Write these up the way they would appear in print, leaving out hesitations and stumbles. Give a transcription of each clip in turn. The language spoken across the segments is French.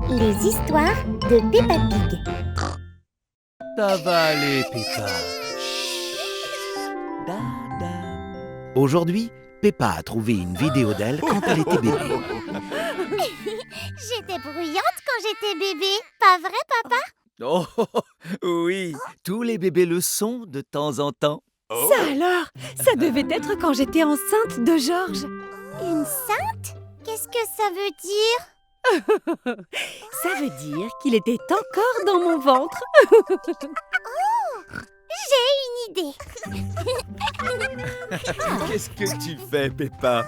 Les histoires de Peppa Pig. Ça va aller, Peppa. Chut. Dada. Aujourd'hui, Peppa a trouvé une vidéo d'elle quand elle était bébé. J'étais bruyante quand j'étais bébé, pas vrai, papa? Oh, oui, tous les bébés le sont de temps en temps. Ça alors, ça devait être quand j'étais enceinte de Georges. Une sainte? Qu'est-ce que ça veut dire? Ça veut dire qu'il était encore dans mon ventre. J'ai une idée. Qu'est-ce que tu fais, Peppa?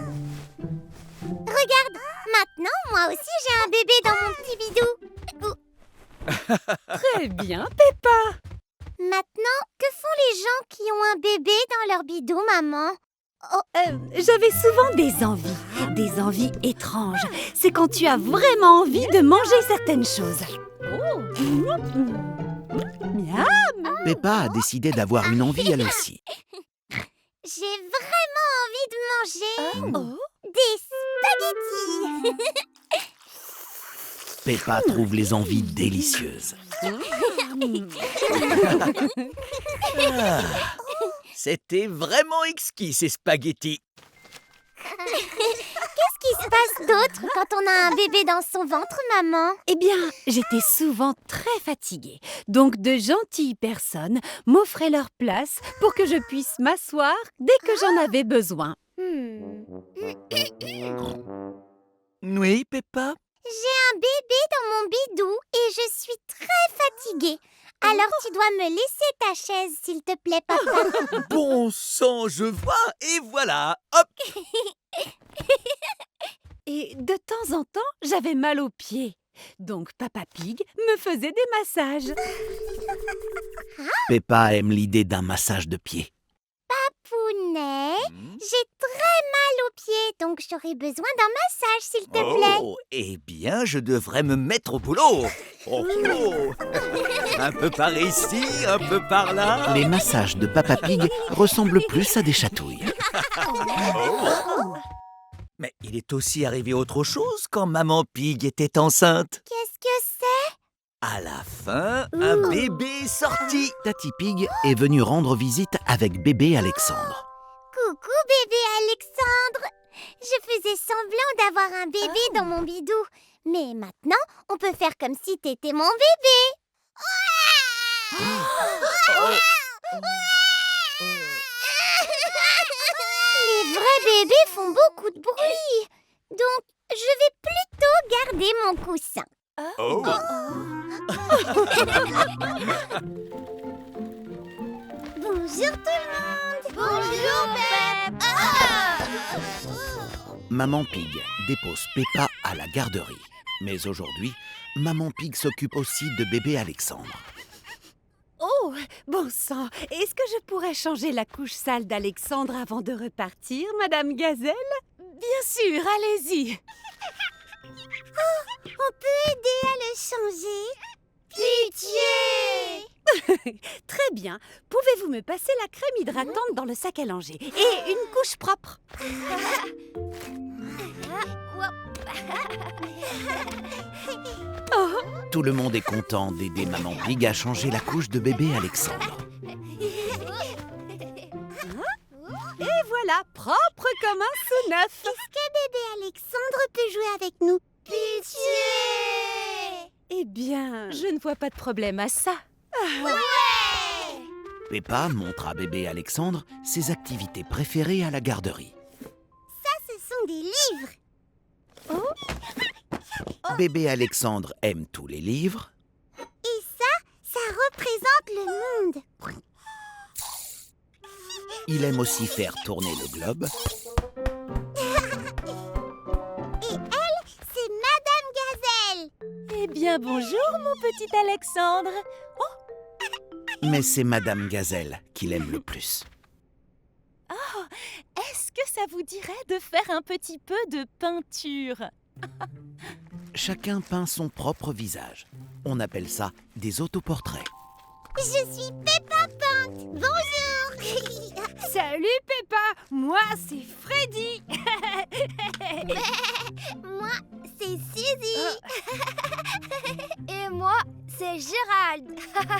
Regarde, maintenant, moi aussi j'ai un bébé dans mon petit bidou. Très bien, Peppa. Maintenant, que font les gens qui ont un bébé dans leur bidou, maman? J'avais souvent des envies étranges. C'est quand tu as vraiment envie de manger certaines choses. Miam. Peppa a décidé d'avoir une envie elle aussi. J'ai vraiment envie de manger des spaghettis. Peppa trouve les envies délicieuses. Ah, c'était vraiment exquis, ces spaghettis. Qu'est-ce qui se passe d'autre quand on a un bébé dans son ventre, maman? Eh bien, j'étais souvent très fatiguée. Donc, de gentilles personnes m'offraient leur place pour que je puisse m'asseoir dès que j'en avais besoin. Oui, Peppa? J'ai un bébé dans mon bidou et je suis très fatiguée. Alors tu dois me laisser ta chaise, s'il te plaît, papa. Bon sang, je vois, et voilà, hop. Et de temps en temps, j'avais mal aux pieds. Donc, Papa Pig me faisait des massages. Peppa aime l'idée d'un massage de pied. Pounet, j'ai très mal aux pieds, donc j'aurais besoin d'un massage, s'il te plaît. Oh, eh bien, je devrais me mettre au boulot. Oh, oh. Un peu par ici, un peu par là. Les massages de Papa Pig ressemblent plus à des chatouilles. Mais il est aussi arrivé autre chose quand Maman Pig était enceinte. Qu'est-ce que c'est? À la fin, un bébé est sorti. Tati Pig est venue rendre visite avec bébé Alexandre. Coucou, bébé Alexandre. Je faisais semblant d'avoir un bébé dans mon bidou. Mais maintenant, on peut faire comme si t'étais mon bébé. Les vrais bébés font beaucoup de bruit. Donc, je vais plutôt garder mon coussin. Bonjour tout le monde. Bonjour, Pep. Maman Pig dépose Peppa à la garderie. Mais aujourd'hui, Maman Pig s'occupe aussi de bébé Alexandre. Oh, bon sang, est-ce que je pourrais changer la couche sale d'Alexandre avant de repartir, Madame Gazelle? Bien sûr, allez-y. On peut aider à le changer? Pitié! Très bien. Pouvez-vous me passer la crème hydratante dans le sac à langer et une couche propre? Tout le monde est content d'aider Maman Pig à changer la couche de bébé Alexandre. Et voilà, propre comme un sou neuf. Est-ce que bébé Alexandre peut jouer avec nous? Pitié! Eh bien, je ne vois pas de problème à ça. Peppa montre à bébé Alexandre ses activités préférées à la garderie. Ça, ce sont des livres. Bébé Alexandre aime tous les livres. Et ça représente le monde. Il aime aussi faire tourner le globe. Et elle, c'est Madame Gazelle. Eh bien, bonjour, mon petit Alexandre. Mais c'est Madame Gazelle qu'il aime le plus. Est-ce que ça vous dirait de faire un petit peu de peinture? Chacun peint son propre visage. On appelle ça des autoportraits. Je suis Peppa Peinte. Bonjour. Salut Peppa, moi c'est Freddy. Moi, c'est Suzy. Bravo,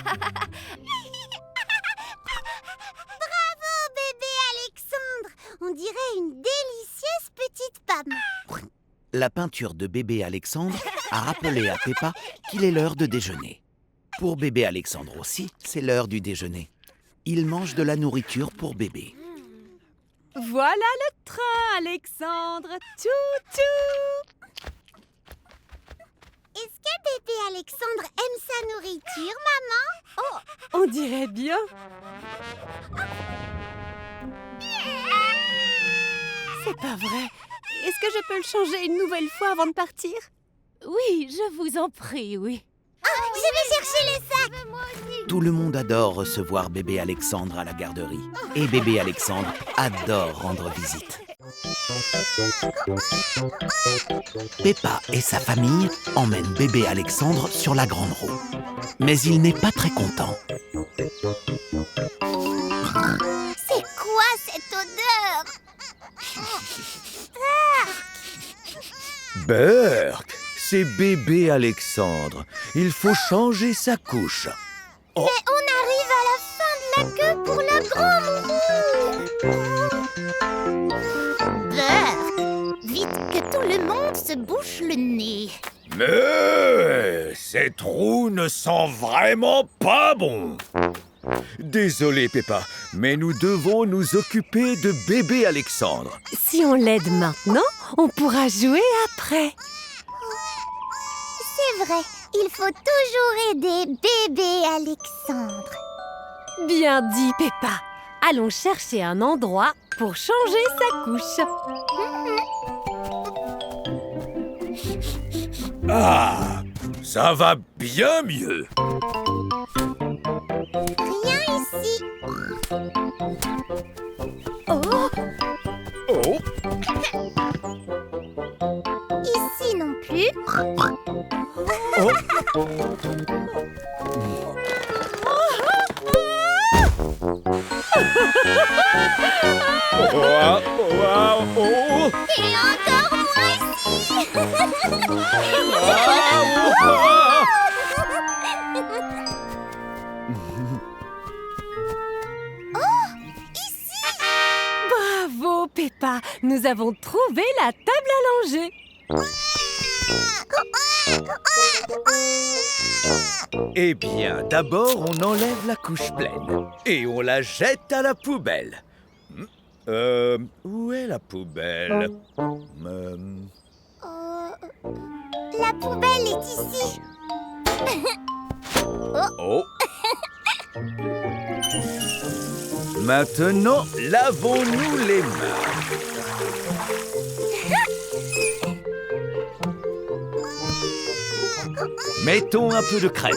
bébé Alexandre! On dirait une délicieuse petite pomme. La peinture de bébé Alexandre a rappelé à Peppa qu'il est l'heure de déjeuner. Pour bébé Alexandre aussi, c'est l'heure du déjeuner. Il mange de la nourriture pour bébé. Voilà le train, Alexandre. Tchou-tchou. Est-ce que bébé Alexandre aime sa nourriture, maman? On dirait bien. C'est pas vrai. Est-ce que je peux le changer une nouvelle fois avant de partir? Oui, je vous en prie, oui. Je vais chercher les sacs. Moi aussi. Tout le monde adore recevoir bébé Alexandre à la garderie. Et bébé Alexandre adore rendre visite. Peppa et sa famille emmènent bébé Alexandre sur la grande roue. Mais il n'est pas très content. C'est quoi cette odeur? Berk, c'est bébé Alexandre. Il faut changer sa couche. Mais on arrive à la fin de la queue pour la grande roue. Berk, vite que tout le monde se bouche le nez. Mais cette roue ne sent vraiment pas bon. Désolé, Peppa, mais nous devons nous occuper de bébé Alexandre. Si on l'aide maintenant, on pourra jouer après. C'est vrai, il faut toujours aider bébé Alexandre. Bien dit, Peppa. Allons chercher un endroit pour changer sa couche. Ah, ça va bien mieux. Rien ici. Oh, Oh, Ici non plus. oh. Oh, oh, oh. Et encore moins ici. bravo, Peppa. Nous avons trouvé la table à langer. Eh bien, d'abord, on enlève la couche pleine et on la jette à la poubelle. Où est la poubelle? La poubelle est ici. Oh. Maintenant, lavons-nous les mains. Mettons un peu de crème.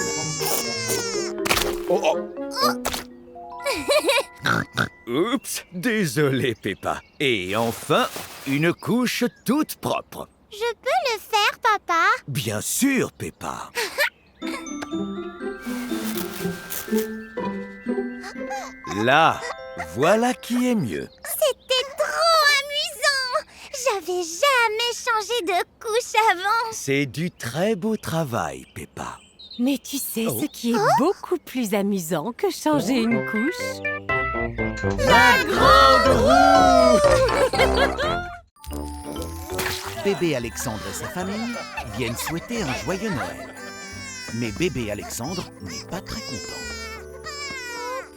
Oh, oh. Oups, désolé, Peppa. Et enfin, une couche toute propre. Je peux le faire, papa? Bien sûr, Peppa. Là, voilà qui est mieux. C'était trop amusant. J'avais jamais changé de couche avant. C'est du très beau travail, Peppa. Mais tu sais ce qui est beaucoup plus amusant que changer une couche? La grande Bébé Alexandre et sa famille viennent souhaiter un joyeux Noël. Mais bébé Alexandre n'est pas très content.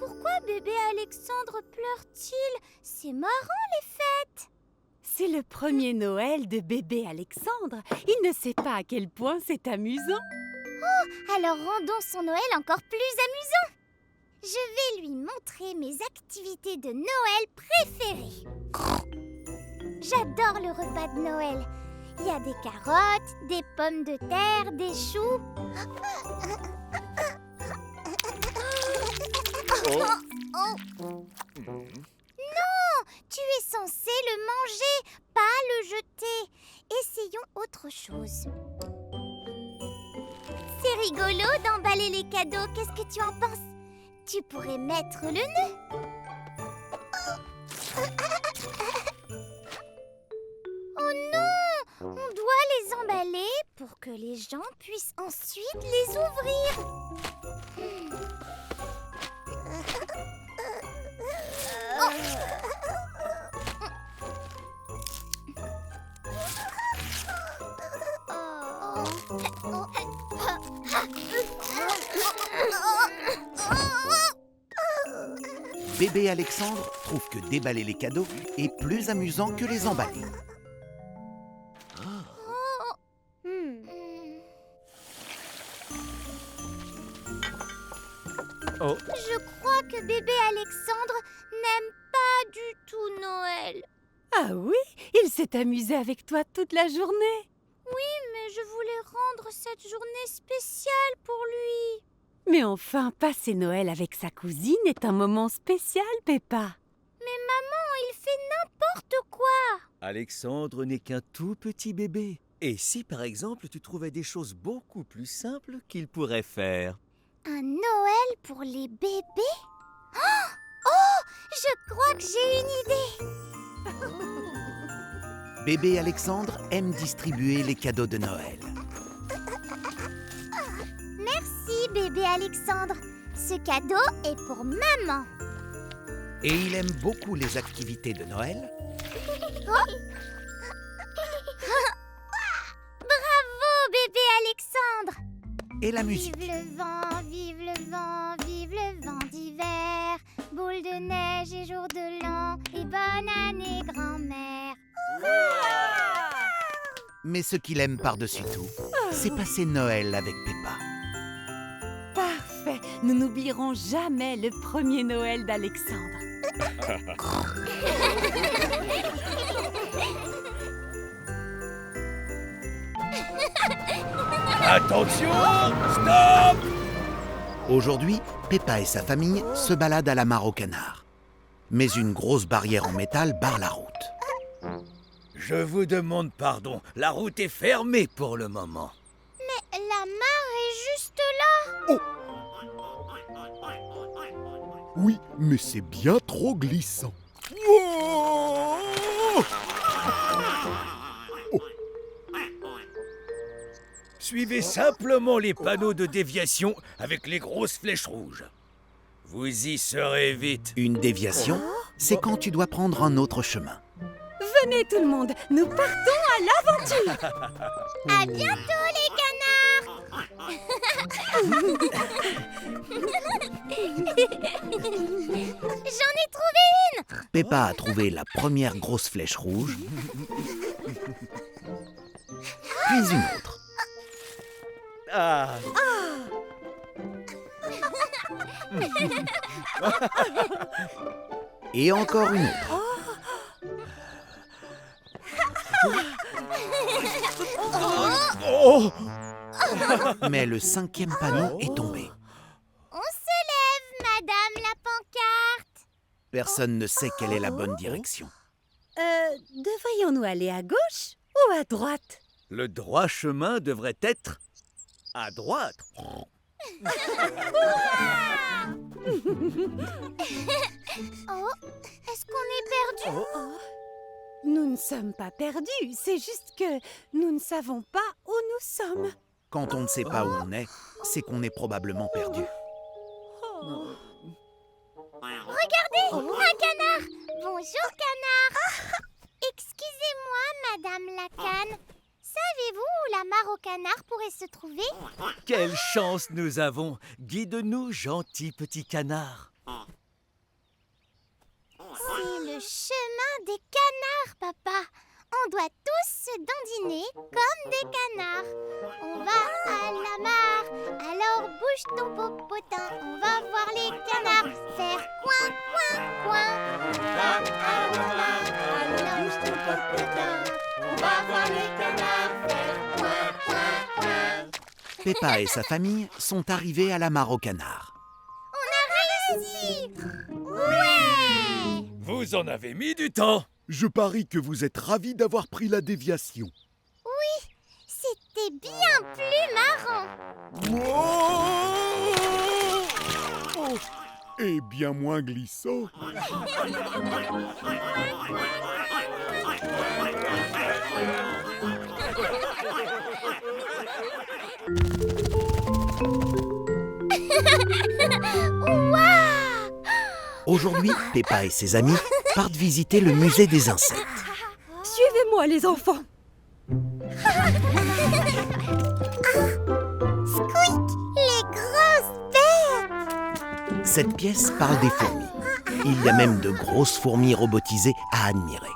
Pourquoi bébé Alexandre pleure-t-il? C'est marrant les fêtes. C'est le premier Noël de bébé Alexandre. Il ne sait pas à quel point c'est amusant. Alors rendons son Noël encore plus amusant. Je vais lui montrer mes activités de Noël préférées. J'adore le repas de Noël. Il y a des carottes, des pommes de terre, des choux. Non, tu es censé le manger, pas le jeter. Essayons autre chose. C'est rigolo d'emballer les cadeaux. Qu'est-ce que tu en penses? Tu pourrais mettre le nœud. Oh non! On doit les emballer pour pour que les gens puissent ensuite les ouvrir. Bébé Alexandre trouve que déballer les cadeaux est plus amusant que les emballer. Oh, Je crois que bébé Alexandre n'aime pas du tout Noël. Ah oui, il s'est amusé avec toi toute la journée. Mais je voulais rendre cette journée spéciale pour lui. Mais enfin, passer Noël avec sa cousine est un moment spécial, Peppa. Mais maman, il fait n'importe quoi. Alexandre n'est qu'un tout petit bébé. Et si par exemple tu trouvais des choses beaucoup plus simples qu'il pourrait faire? Un Noël pour les bébés? Oh, je crois que j'ai une idée. Bébé Alexandre aime distribuer les cadeaux de Noël. Merci bébé Alexandre. Ce cadeau est pour maman. Et il aime beaucoup les activités de Noël. Bravo bébé Alexandre. Et la musique. Vive le vent, vive le vent, vive le vent d'hiver. Boule de neige et jour de l'an. Et bonne année grand-mère. Mais ce qu'il aime par-dessus tout, c'est passer Noël avec Peppa. Parfait, nous n'oublierons jamais le premier Noël d'Alexandre. Attention! Stop! Aujourd'hui, Peppa et sa famille se baladent à la mare au canard. Mais une grosse barrière en métal barre la route. Je vous demande pardon, la route est fermée pour le moment. La mare est juste là. Oui, mais c'est bien trop glissant. Suivez simplement les panneaux de déviation avec les grosses flèches rouges. Vous y serez vite. Une déviation, c'est quand tu dois prendre un autre chemin. Venez tout le monde, nous partons à l'aventure. À bientôt les canards. J'en ai trouvé une. Peppa a trouvé la première grosse flèche rouge, puis une autre. Ah, Et encore une autre. oh, Mais le cinquième panneau est tombé. On se lève, madame la pancarte. Personne ne sait quelle est la bonne direction. Devrions-nous aller à gauche ou à droite? le droit chemin devrait être à droite. Oh, est-ce qu'on est perdu? Nous ne sommes pas perdus, c'est juste que nous ne savons pas où nous sommes. Quand on ne sait pas où on est, c'est qu'on est probablement perdu. Regardez, un canard. Bonjour, canard. Excusez-moi, madame la canne. Savez-vous où la mare au canard pourrait se trouver? Quelle chance nous avons! Guide-nous, gentil petit canard. C'est le chemin des canards, papa. On doit tous se dandiner comme des canards. On va à la mare, alors bouge ton popotin. On va voir les canards faire coin, coin, coin. On va à la mare, alors bouge ton popotin. On va voir les canards faire coin, coin, coin. Peppa et sa famille sont arrivés à la mare au canard. On a réussi! Ouais! Vous en avez mis du temps. Je parie que vous êtes ravis d'avoir pris la déviation. C'était bien plus marrant. Oh, et bien moins glissant. Waouh! Aujourd'hui, Peppa et ses amis partent visiter le musée des insectes. Suivez-moi, les enfants. Squeak, les grosses bêtes! Cette pièce parle des fourmis. Il y a même de grosses fourmis robotisées à admirer.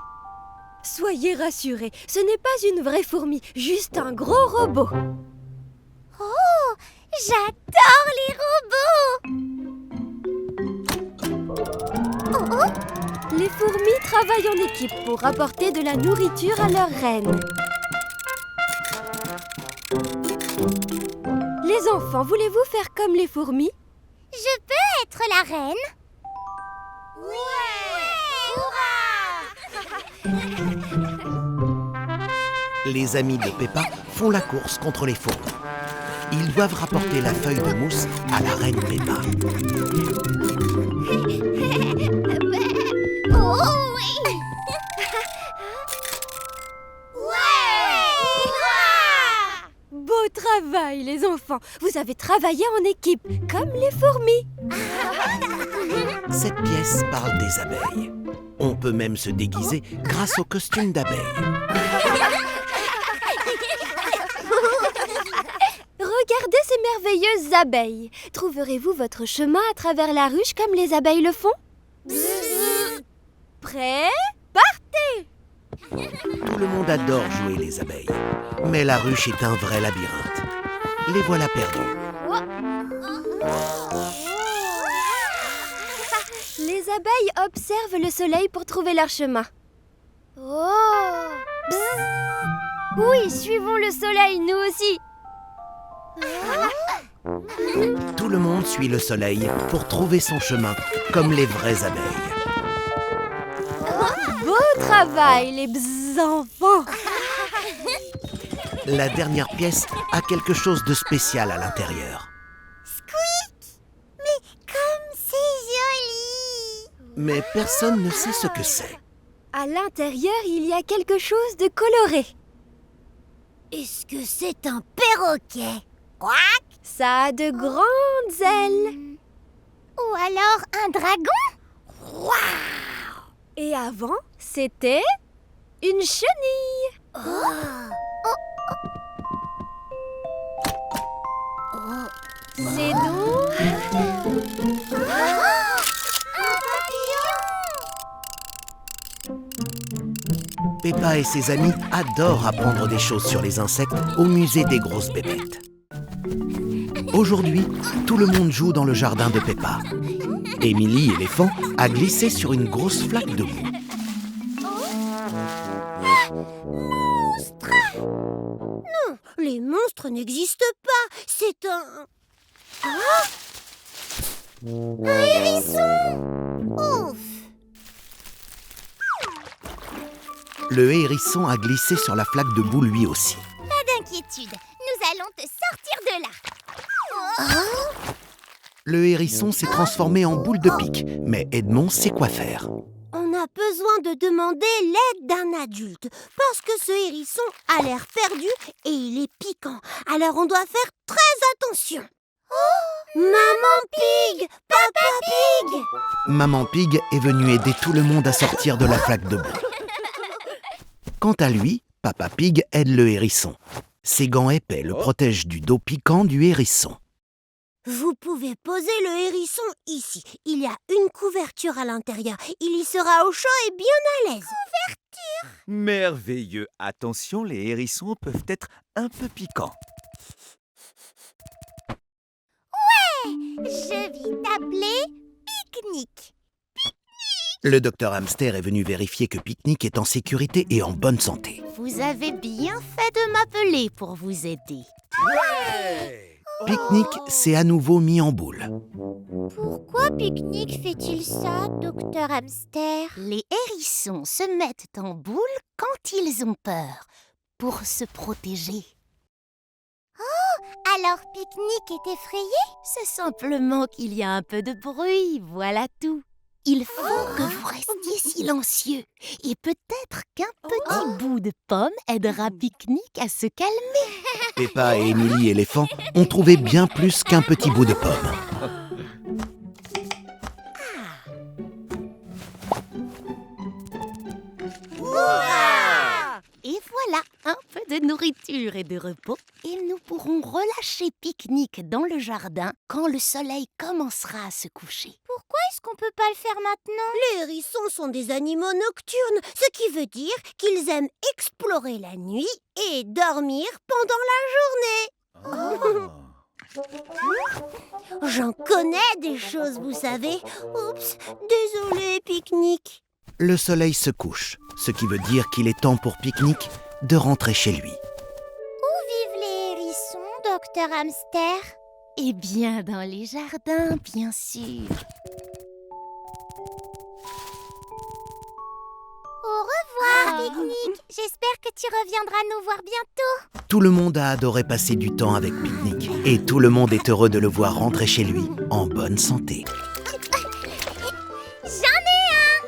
Soyez rassurés, ce n'est pas une vraie fourmi, juste un gros robot. Oh, j'adore les robots! Oh, Les fourmis travaillent en équipe pour apporter de la nourriture à leur reine. Les enfants, voulez-vous faire comme les fourmis? je peux être la reine? Les amis de Peppa font la course contre les fourmis. Ils doivent rapporter la feuille de mousse à la reine Peppa. Oh oui! Beau travail, les enfants. Vous avez travaillé en équipe, comme les fourmis. Cette pièce parle des abeilles. On peut même se déguiser grâce au costume d'abeille. Regardez ces merveilleuses abeilles. Trouverez-vous votre chemin à travers la ruche comme les abeilles le font? Prêts? Tout le monde adore jouer les abeilles. Mais la ruche est un vrai labyrinthe. Les voilà perdus. Les abeilles observent le soleil pour trouver leur chemin. Oh! Oui, suivons le soleil, nous aussi. Tout le monde suit le soleil pour trouver son chemin, comme les vraies abeilles. Beau travail, les enfants. La dernière pièce a quelque chose de spécial à l'intérieur. Squeak! Mais comme c'est joli! Mais personne ne sait ce que c'est. À l'intérieur, il y a quelque chose de coloré. Est-ce que c'est un perroquet? Quoi? Ça a de grandes ailes. Ou alors un dragon? Et avant, c'était une chenille. C'est donc Peppa et ses amis adorent apprendre des choses sur les insectes au musée des grosses bébêtes. Aujourd'hui, tout le monde joue dans le jardin de Peppa. Émilie, éléphant, a glissé sur une grosse flaque de boue. Les monstres n'existent pas. C'est un... Un hérisson! Ouf! Le hérisson a glissé sur la flaque de boue lui aussi. Pas d'inquiétude, nous allons te sortir de là. Le hérisson s'est transformé en boule de pique, mais Edmond sait quoi faire. On a besoin de demander l'aide d'un adulte, parce que ce hérisson a l'air perdu et il est piquant. Alors on doit faire très attention. Maman Pig! Papa Pig! Maman Pig est venue aider tout le monde à sortir de la flaque de boue. Quant à lui, Papa Pig aide le hérisson. Ses gants épais le protègent du dos piquant du hérisson. Vous pouvez poser le hérisson ici. Il y a une couverture à l'intérieur. Il y sera au chaud et bien à l'aise. Merveilleux. Attention, les hérissons peuvent être un peu piquants. Je vais t'appeler Pique-Nique. Le docteur Hamster est venu vérifier que Pique-Nique est en sécurité et en bonne santé. Vous avez bien fait de m'appeler pour vous aider. Pique-Nique s'est à nouveau mis en boule. Pourquoi Pique-Nique fait-il ça, docteur Hamster? Les hérissons se mettent en boule quand ils ont peur, pour se protéger. Oh, alors Pique-Nique est effrayé? C'est simplement qu'il y a un peu de bruit, voilà tout. Il faut que vous restiez silencieux. Et peut-être qu'un petit bout de pomme aidera Pique-Nique à se calmer. Peppa et Émilie éléphant ont trouvé bien plus qu'un petit bout de pomme. Et voilà, un peu de nourriture et de repos. Et nous pourrons relâcher Pique-Nique dans le jardin quand le soleil commencera à se coucher. Pourquoi est-ce qu'on peut pas le faire maintenant? Les hérissons sont des animaux nocturnes, ce qui veut dire qu'ils aiment explorer la nuit et dormir pendant la journée. J'en connais des choses, vous savez. Oups, désolé, Pique-Nique. Le soleil se couche, ce qui veut dire qu'il est temps pour Pique-Nique de rentrer chez lui. Où vivent les hérissons, Docteur Hamster? Eh bien, dans les jardins, bien sûr. Au revoir, Pique-Nique. J'espère que tu reviendras nous voir bientôt. Tout le monde a adoré passer du temps avec Pique-Nique et tout le monde est heureux de le voir rentrer chez lui en bonne santé. J'en ai un!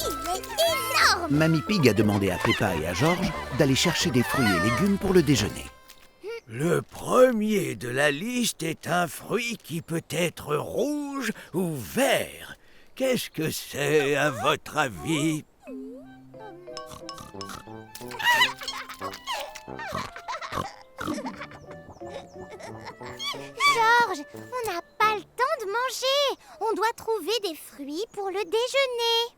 Il est énorme! Mamie Pig a demandé à Peppa et à George d'aller chercher des fruits et légumes pour le déjeuner. Le premier de la liste est un fruit qui peut être rouge ou vert. Qu'est-ce que c'est, à votre avis? Georges, on n'a pas le temps de manger. On doit trouver des fruits pour le déjeuner.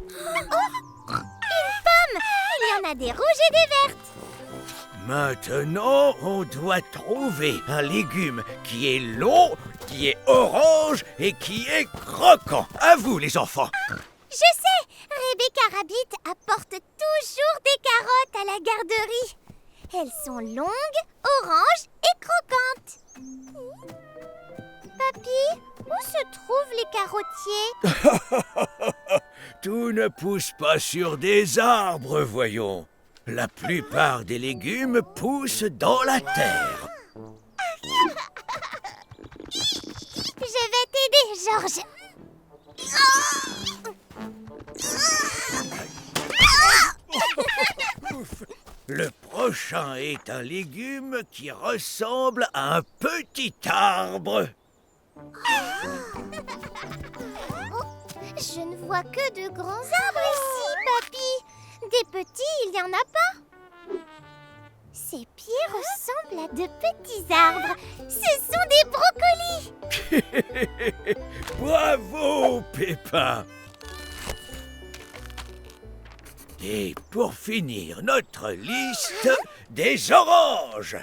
Oh, une pomme! Il y en a des rouges et des vertes. Maintenant, on doit trouver un légume qui est long, qui est orange et qui est croquant. À vous, les enfants. Je sais, Rebecca Rabbit apporte toujours des carottes à la garderie. Elles sont longues, oranges et croquantes. Papy, où se trouvent les carottiers? Tout ne pousse pas sur des arbres, voyons. La plupart des légumes poussent dans la terre. Je vais t'aider, Georges. Le prochain est un légume qui ressemble à un petit arbre. Je ne vois que de grands arbres ici, papy. Des petits, il n'y en a pas. Ces pieds ressemblent à de petits arbres. Ce sont des brocolis. Bravo, Peppa! Et pour finir notre liste, des oranges.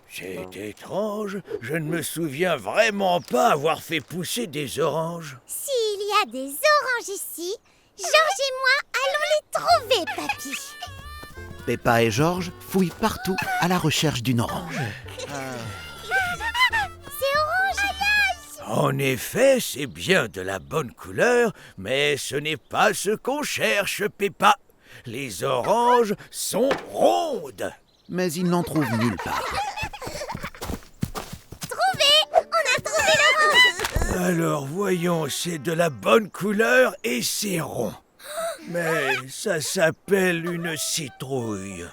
C'est étrange, je ne me souviens vraiment pas avoir fait pousser des oranges. S'il y a des oranges ici, Georges et moi allons les trouver, papy. Peppa et George fouillent partout à la recherche d'une orange. C'est orange. En effet, c'est bien de la bonne couleur, mais ce n'est pas ce qu'on cherche, Peppa. Les oranges sont rondes. Mais ils n'en trouvent nulle part. Trouvé! On a trouvé l'orange. Alors voyons, c'est de la bonne couleur et c'est rond. Mais ça s'appelle une citrouille.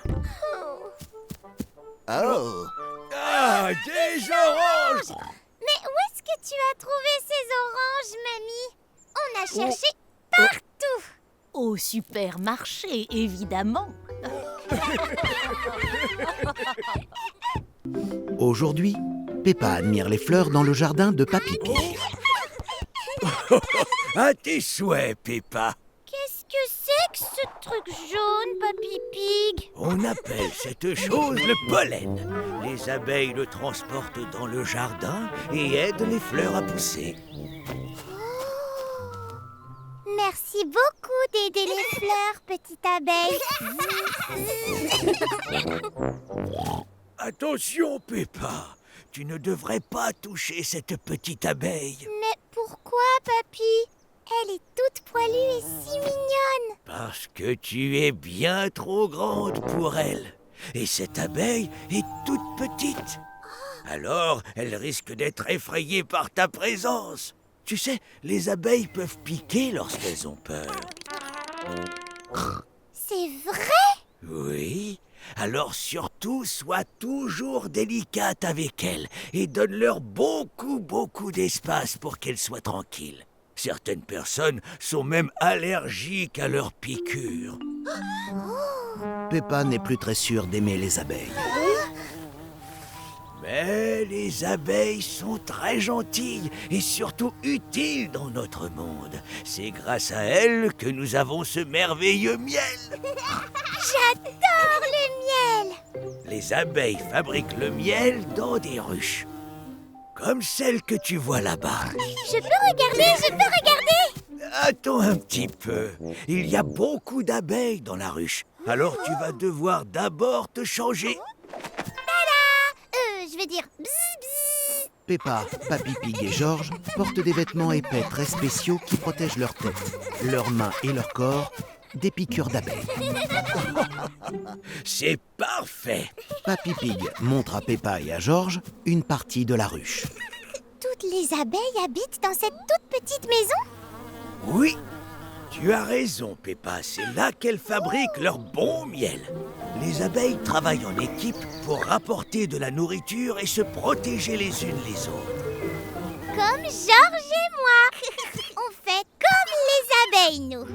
Oh! Ah, des oranges! Mais où est-ce que tu as trouvé ces oranges, mamie? On a cherché partout. Au supermarché, évidemment. Aujourd'hui, Peppa admire les fleurs dans le jardin de Papy Pig. À tes souhaits, Peppa. Qu'est-ce que c'est que ce truc jaune, Papy Pig? On appelle cette chose le pollen. Les abeilles le transportent dans le jardin et aident les fleurs à pousser. Merci beaucoup d'aider les fleurs, petite abeille. Attention, Peppa. Tu ne devrais pas toucher cette petite abeille. Mais pourquoi, papy? Elle est toute poilue et si mignonne. Parce que tu es bien trop grande pour elle. Et cette abeille est toute petite. Alors, elles risquent d'être effrayées par ta présence. Tu sais, les abeilles peuvent piquer lorsqu'elles ont peur. C'est vrai? Oui. Alors surtout, sois toujours délicate avec elles et donne-leur beaucoup d'espace pour qu'elles soient tranquilles. Certaines personnes sont même allergiques à leurs piqûres. Peppa n'est plus très sûre d'aimer les abeilles. Mais les abeilles sont très gentilles et surtout utiles dans notre monde. C'est grâce à elles que nous avons ce merveilleux miel. J'adore le miel! Les abeilles fabriquent le miel dans des ruches. Comme celle que tu vois là-bas. Je peux regarder? Attends un petit peu. Il y a beaucoup d'abeilles dans la ruche. Alors tu vas devoir d'abord te changer. Je vais dire bzz bzz. Peppa, Papy Pig et George portent des vêtements épais très spéciaux qui protègent leur tête, leurs mains et leur corps des piqûres d'abeilles. C'est parfait. Papy Pig montre à Peppa et à George une partie de la ruche. Toutes les abeilles habitent dans cette toute petite maison? Oui, tu as raison, Peppa. C'est là qu'elles fabriquent leur bon miel. Les abeilles travaillent en équipe pour rapporter de la nourriture et se protéger les unes les autres. Comme Georges et moi. On fait comme les abeilles, nous.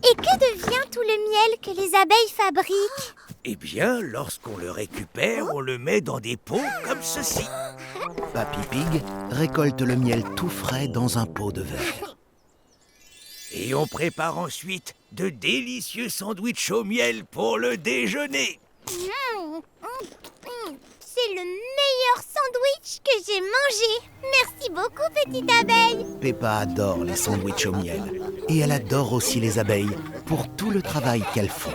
Et que devient tout le miel que les abeilles fabriquent? Eh bien, lorsqu'on le récupère, on le met dans des pots comme ceci. Papy Pig récolte le miel tout frais dans un pot de verre. Et on prépare ensuite de délicieux sandwichs au miel pour le déjeuner. C'est le meilleur sandwich que j'ai mangé. Merci beaucoup, petite abeille. Peppa adore les sandwichs au miel. Et elle adore aussi les abeilles pour tout le travail qu'elles font.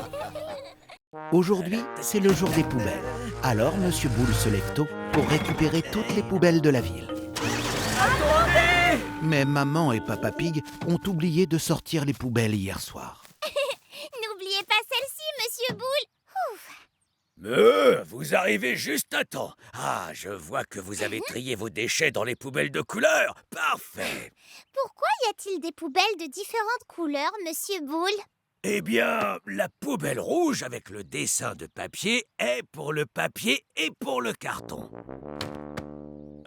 Aujourd'hui, c'est le jour des poubelles. Alors, Monsieur Boule se lève tôt pour récupérer toutes les poubelles de la ville. Mais Maman et Papa Pig ont oublié de sortir les poubelles hier soir. N'oubliez pas celle-ci, Monsieur Boule. Vous arrivez juste à temps. Ah, je vois que vous avez trié vos déchets dans les poubelles de couleur. Parfait. Pourquoi y a-t-il des poubelles de différentes couleurs, Monsieur Boule? Eh bien, la poubelle rouge avec le dessin de papier est pour le papier et pour le carton.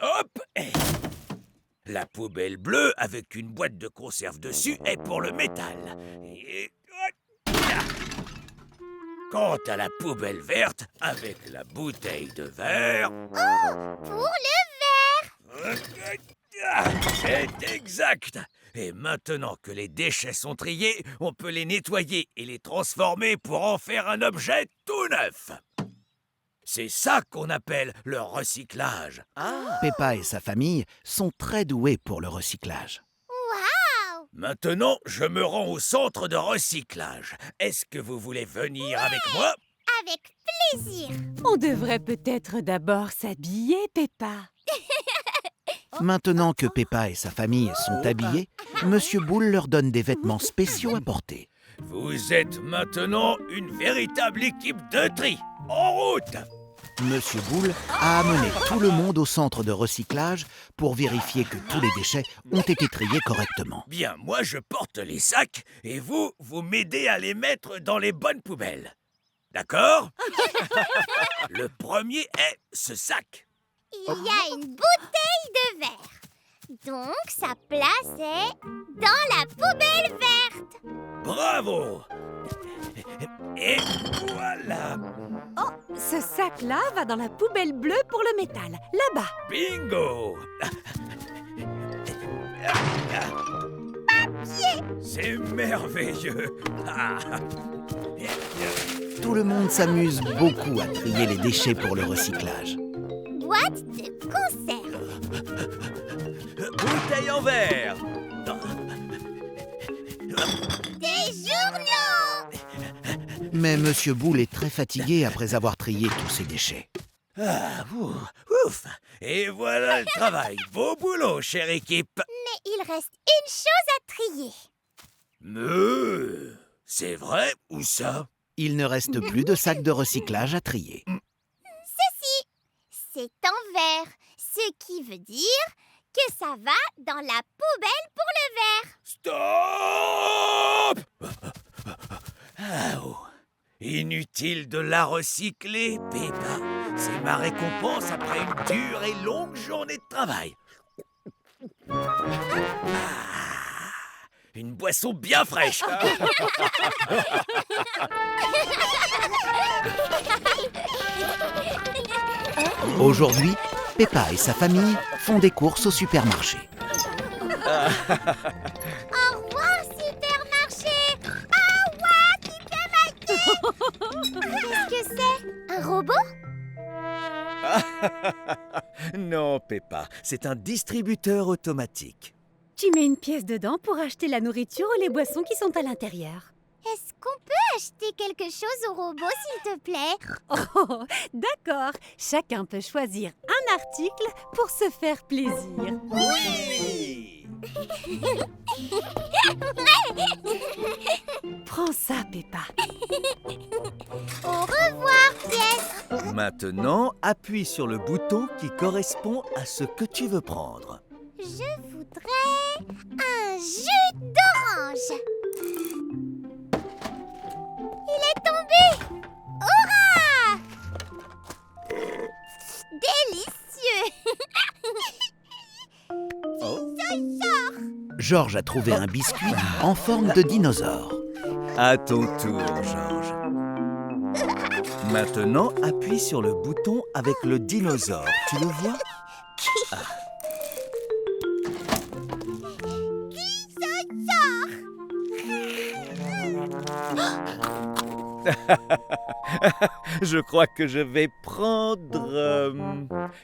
Hop! La poubelle bleue avec une boîte de conserve dessus est pour le métal. Et... Quant à la poubelle verte avec la bouteille de verre... Pour le verre. C'est exact! Et maintenant que les déchets sont triés, on peut les nettoyer et les transformer pour en faire un objet tout neuf. C'est ça qu'on appelle le recyclage. Peppa et sa famille sont très doués pour le recyclage. Waouh! Maintenant, je me rends au centre de recyclage. Est-ce que vous voulez venir avec moi? Avec plaisir. On devrait peut-être d'abord s'habiller, Peppa. Maintenant que Peppa et sa famille sont habillés, Monsieur Boule leur donne des vêtements spéciaux à porter. Vous êtes maintenant une véritable équipe de tri. En route! Monsieur Boule a amené tout le monde au centre de recyclage pour vérifier que tous les déchets ont été triés correctement. Bien, moi je porte les sacs et vous m'aidez à les mettre dans les bonnes poubelles. D'accord? Le premier est ce sac. Il y a une bouteille de verre. Donc, sa place est dans la poubelle verte. Bravo! Et voilà! Ce sac-là va dans la poubelle bleue pour le métal, là-bas. Bingo! C'est merveilleux! Ah. Tout le monde s'amuse beaucoup à trier les déchets pour le recyclage. Boîte de conserve. Bouteille en verre! Des journaux. Mais Monsieur Boule est très fatigué après avoir trié tous ces déchets. Ah, ouf! Et voilà le travail. Beau boulot, chère équipe. Mais il reste une chose à trier. C'est vrai, où ça? Il ne reste plus de sacs de recyclage à trier. C'est en verre, ce qui veut dire que ça va dans la poubelle pour le verre. Stop! Ah, oh. Inutile de la recycler, Peppa. C'est ma récompense après une dure et longue journée de travail. Ah, une boisson bien fraîche. Aujourd'hui, Peppa et sa famille font des courses au supermarché. Au revoir, supermarché. Au revoir, supermarché. Qu'est-ce que c'est? Un robot? Non, Peppa, c'est un distributeur automatique. Tu mets une pièce dedans pour acheter la nourriture ou les boissons qui sont à l'intérieur. Est-ce qu'on peut acheter quelque chose au robot, s'il te plaît? Oh, d'accord. Chacun peut choisir un article pour se faire plaisir. Oui! Prends ça, Peppa. Au revoir, pièce. Maintenant, appuie sur le bouton qui correspond à ce que tu veux prendre. Je voudrais un jus d'orange. Il est tombé. Hurrah! Délicieux. Georges a trouvé un biscuit en forme de dinosaure. À ton tour, Georges. Maintenant, appuie sur le bouton avec le dinosaure. Tu le vois? Je crois que je vais prendre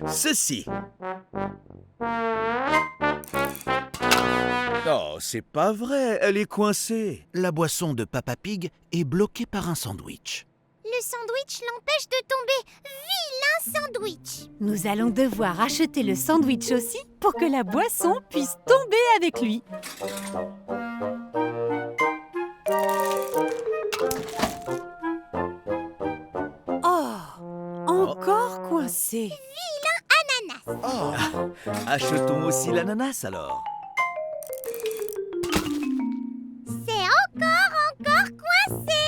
ceci. Oh, c'est pas vrai, elle est coincée. La boisson de Papa Pig est bloquée par un sandwich. Le sandwich l'empêche de tomber. Vilain sandwich. Nous allons devoir acheter le sandwich aussi pour que la boisson puisse tomber avec lui. Oh, encore coincé. Oh, achetons aussi l'ananas alors. C'est encore coincé.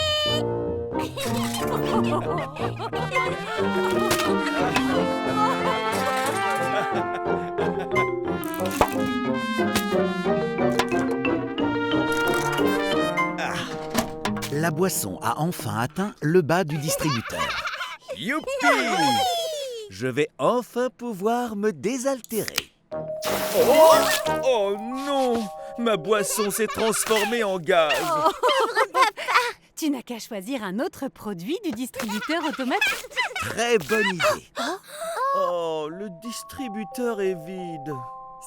La boisson a enfin atteint le bas du distributeur. Youpi! Je vais enfin pouvoir me désaltérer. Oh! Oh non! Ma boisson s'est transformée en gaz. Tu n'as qu'à choisir un autre produit du distributeur automatique. Très bonne idée. Oh, le distributeur est vide.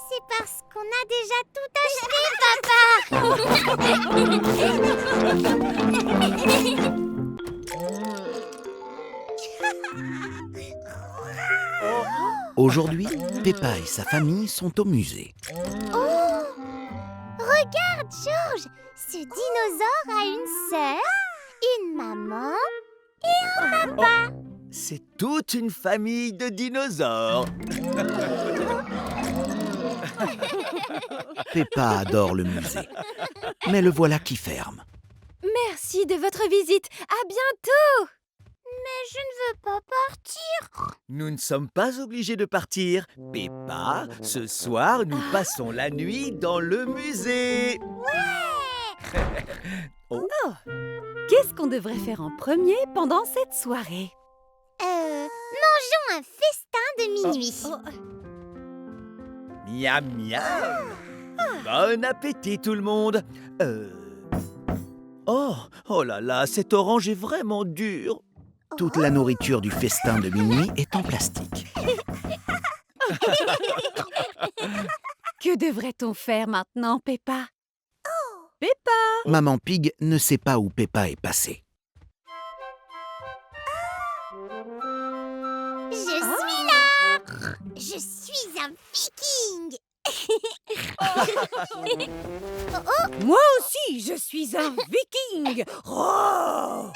C'est parce qu'on a déjà tout acheté, papa. Aujourd'hui, Peppa et sa famille sont au musée. Oh! Regarde, Georges, ce dinosaure a une sœur, une maman et un papa. C'est toute une famille de dinosaures. Peppa adore le musée. Mais le voilà qui ferme. Merci de votre visite. À bientôt. Mais je ne veux pas partir. Nous ne sommes pas obligés de partir. Peppa, ce soir, nous passons la nuit dans le musée. Qu'est-ce qu'on devrait faire en premier pendant cette soirée? Mangeons un festin de minuit. Miam miam. Bon appétit tout le monde. Oh là là, cette orange est vraiment dure. Toute la nourriture du festin de minuit est en plastique. Que devrait-on faire maintenant, Peppa? Peppa! Maman Pig ne sait pas où Peppa est passée. Je suis là. Je suis un viking. Moi aussi, je suis un viking! Oh!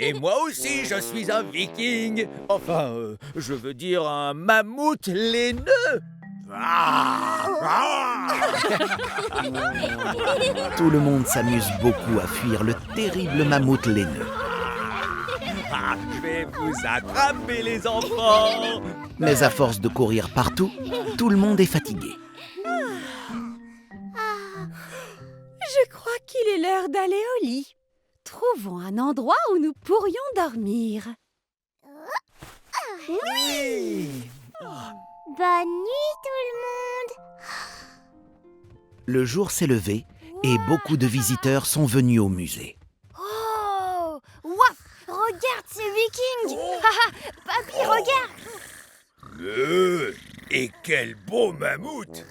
Et moi aussi, je suis un viking. Enfin, je veux dire un mammouth laineux. Tout le monde s'amuse beaucoup à fuir le terrible mammouth laineux. Je vais vous attraper, les enfants. Mais à force de courir partout, tout le monde est fatigué. Je crois qu'il est l'heure d'aller au lit. Trouvons un endroit où nous pourrions dormir. Bonne nuit tout le monde. Le jour s'est levé et beaucoup de visiteurs sont venus au musée. Oh, wouah, regarde ces vikings. Papy, regarde. Et quel beau mammouth.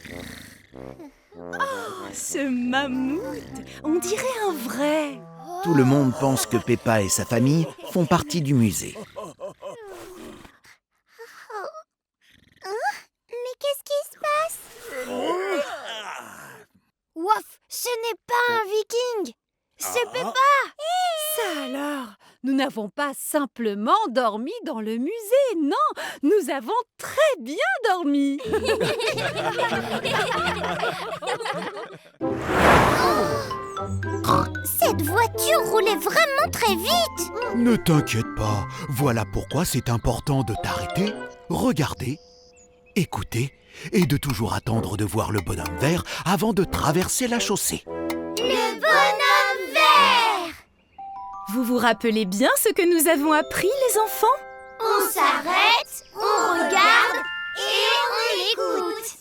Ce mammouth, on dirait un vrai. Tout le monde pense que Peppa et sa famille font partie du musée. Mais qu'est-ce qui se passe? Waf, ce n'est pas un viking. C'est Peppa. Ça alors, nous n'avons pas simplement dormi dans le musée, non, nous avons très bien dormi. Cette voiture roulait vraiment très vite. Ne t'inquiète pas, voilà pourquoi c'est important de t'arrêter, regarder, écouter et de toujours attendre de voir le bonhomme vert avant de traverser la chaussée. Le bonhomme vert. Vous vous rappelez bien ce que nous avons appris, les enfants? On s'arrête, on regarde et on écoute.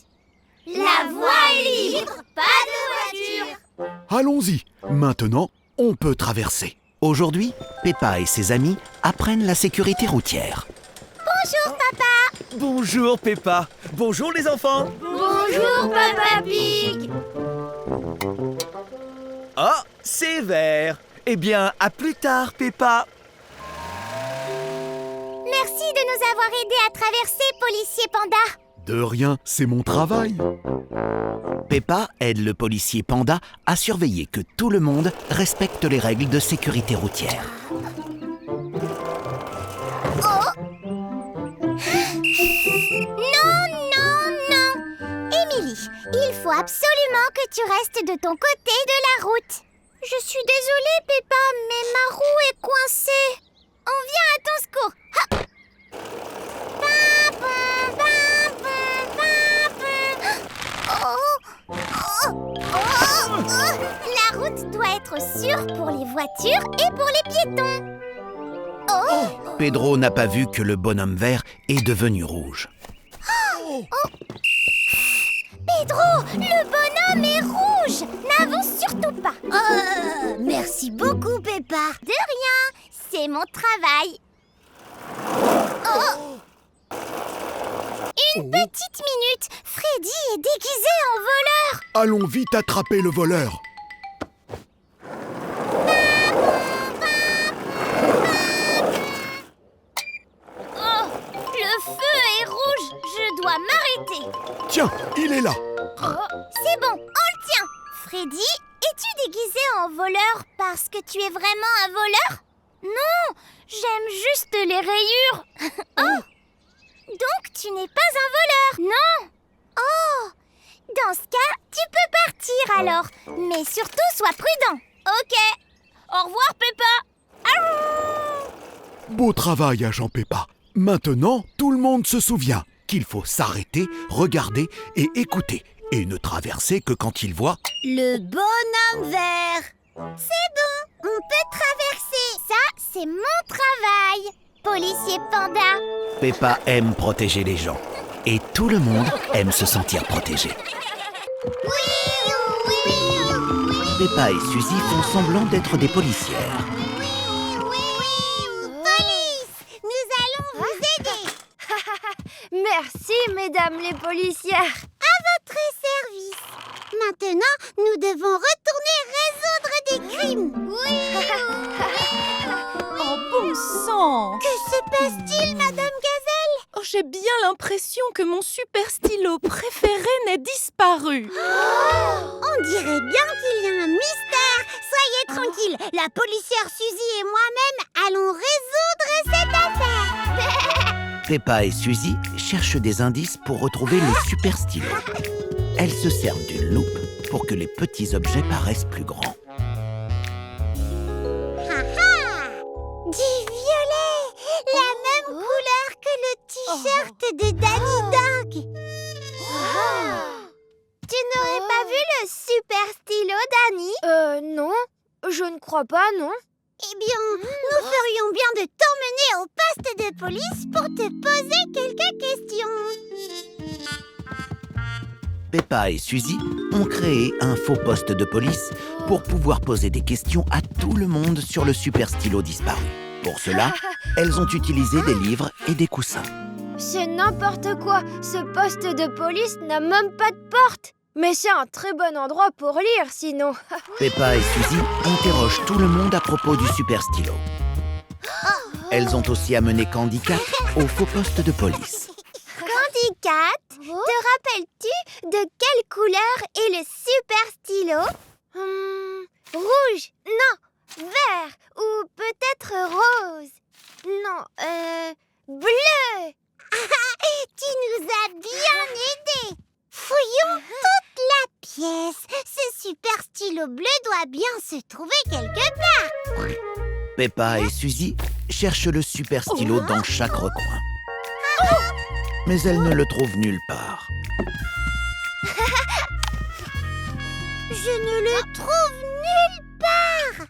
La voie est libre, pas de voiture. Allons-y, maintenant on peut traverser. Aujourd'hui, Peppa et ses amis apprennent la sécurité routière. Bonjour papa. Bonjour, Peppa. Bonjour, les enfants. Bonjour Papa Pig. Ah, c'est vert. Eh bien, à plus tard, Peppa. Merci de nous avoir aidés à traverser, policier panda. De rien, c'est mon travail. Peppa aide le policier Panda à surveiller que tout le monde respecte les règles de sécurité routière. Non, non, non. Émilie, il faut absolument que tu restes de ton côté de la route. Je suis désolée, Peppa, mais ma roue est coincée. On vient à ton secours. Ha! Pimpon, pimpon, pimpon. Oh, oh, oh. La route doit être sûre pour les voitures et pour les piétons. Oh. Pedro n'a pas vu que le bonhomme vert est devenu rouge. Pedro, le bonhomme est rouge. N'avance surtout pas. Merci beaucoup, Peppa. De rien, c'est mon travail. Une petite minute, Freddy est déguisé en voleur. Allons vite attraper le voleur. Oh, le feu est rouge, je dois m'arrêter. Tiens, il est là. Oh, c'est bon, on le tient. Freddy, es-tu déguisé en voleur parce que tu es vraiment un voleur? Non, j'aime juste les rayures. Oh, donc tu n'es pas un voleur? Non. Oh, dans ce cas, tu peux partir alors. Mais surtout, sois prudent. Ok. Au revoir, Peppa. Beau travail, agent Peppa. Maintenant, tout le monde se souvient qu'il faut s'arrêter, regarder et écouter. Et ne traverser que quand il voit... Le bonhomme vert. C'est bon, on peut traverser. Ça, c'est mon travail, policier panda. Peppa aime protéger les gens. Et tout le monde aime se sentir protégé. Peppa et Suzy font semblant d'être des policières. Police, nous allons vous aider. Merci, mesdames les policières. À votre service. Maintenant, nous devons retourner résoudre des crimes. Oui. Oh bon sang! Que se passe-t-il, Madame Gazelle? Oh, j'ai bien l'impression que mon super stylo préféré n'ait disparu. On dirait bien qu'il y a un mystère. Soyez tranquille, La policière Suzy et moi-même allons résoudre cette affaire. Peppa et Suzy cherchent des indices pour retrouver le super stylo. Elles se servent d'une loupe pour que les petits objets paraissent plus grands. Du violet, la même couleur que le t-shirt de Danny Dog. Tu n'aurais pas vu le super stylo, Danny? Non, je ne crois pas, non. Eh bien, nous ferions bien de t'emmener au poste de police pour te poser quelques questions. Peppa et Suzy ont créé un faux poste de police pour pouvoir poser des questions à tout le monde sur le super stylo disparu. Pour cela, elles ont utilisé des livres et des coussins. C'est n'importe quoi. Ce poste de police n'a même pas de porte. Mais c'est un très bon endroit pour lire, sinon. Peppa et Suzy interrogent tout le monde à propos du super stylo. Elles ont aussi amené Candy Cat au faux poste de police. Candy Cat, te rappelles-tu de quelle couleur est le super stylo? Rouge, non, vert ou peut-être rose. Non, bleu. Tu nous as bien aidés. Fouillons toute la pièce. Ce super stylo bleu doit bien se trouver quelque part. Peppa et Suzy cherchent le super stylo dans chaque recoin. Mais elles ne le trouvent nulle part. Je ne le trouve nulle part.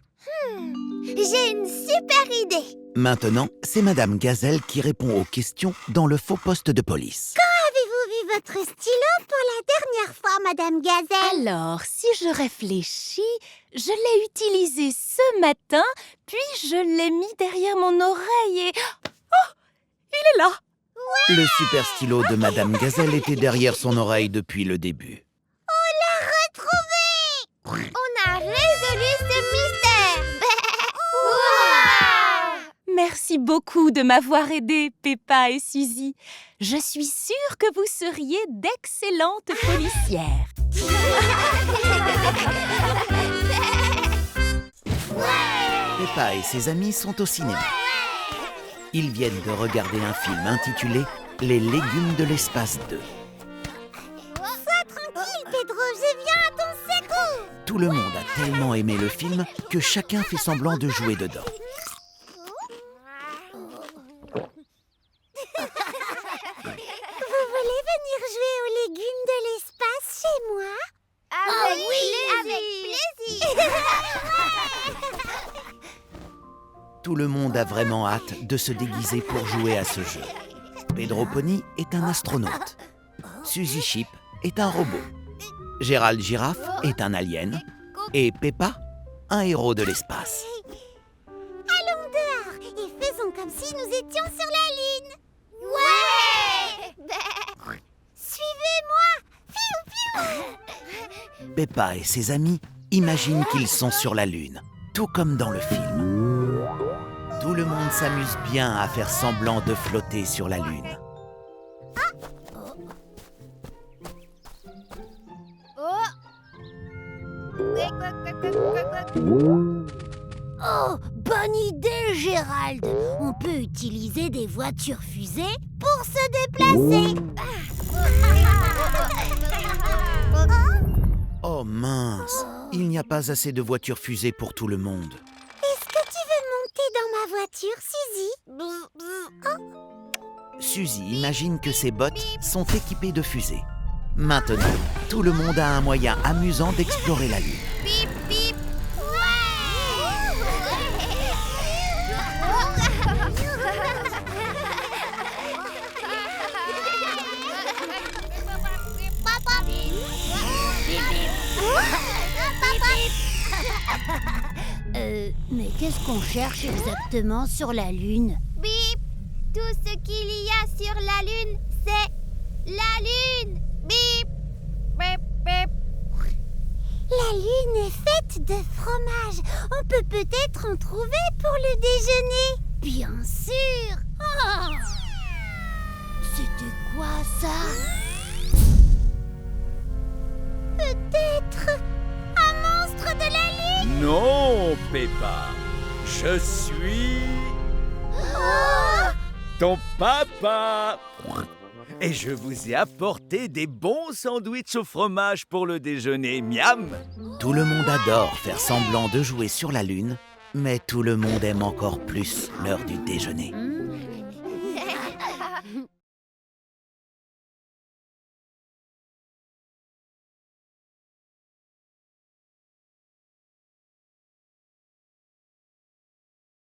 J'ai une super idée. Maintenant, c'est Madame Gazelle qui répond aux questions dans le faux poste de police. Avez-vous vu votre stylo pour la dernière fois, Madame Gazelle? Alors, si je réfléchis, je l'ai utilisé ce matin, puis je l'ai mis derrière mon oreille et... Oh! Il est là! Le super stylo de Madame Gazelle était derrière son oreille depuis le début. On a résolu ce mystère. Merci beaucoup de m'avoir aidé, Peppa et Suzy. Je suis sûre que vous seriez d'excellentes policières. Peppa et ses amis sont au cinéma. Ils viennent de regarder un film intitulé « Les légumes de l'espace 2 ». Sois tranquille, Pedro, je viens à ton secours. Tout le monde a tellement aimé le film que chacun fait semblant de jouer dedans. Vous voulez venir jouer aux légumes de l'espace chez moi? Avec plaisir. Tout le monde a vraiment hâte de se déguiser pour jouer à ce jeu. Pedro Pony est un astronaute. Suzy Chip est un robot. Gérald Girafe est un alien. Et Peppa, un héros de l'espace. Allons dehors et faisons comme si nous étions sur la Lune. Ouais. Suivez-moi. Peppa et ses amis imaginent qu'ils sont sur la Lune, tout comme dans le film. Tout le monde s'amuse bien à faire semblant de flotter sur la Lune. Oh, bonne idée, Gérald. On peut utiliser des voitures fusées pour se déplacer. Oh mince, il n'y a pas assez de voitures fusées pour tout le monde. Est-ce que tu veux monter dans ma voiture, Suzy? Suzy imagine que ses bottes sont équipées de fusées. Maintenant, tout le monde a un moyen amusant d'explorer la Lune. Bip, bip. Mais qu'est-ce qu'on cherche exactement sur la Lune? Bip! Tout ce qu'il y a sur la Lune, c'est la Lune! Bip! Bip, bip! La Lune est faite de fromage. On peut peut-être en trouver pour le déjeuner. Bien sûr! Oh. C'était quoi ça? Peut-être un monstre de la Lune? Non, mon Peppa. Je suis... ton papa. Et je vous ai apporté des bons sandwichs au fromage pour le déjeuner. Miam! Tout le monde adore faire semblant de jouer sur la Lune, mais tout le monde aime encore plus l'heure du déjeuner.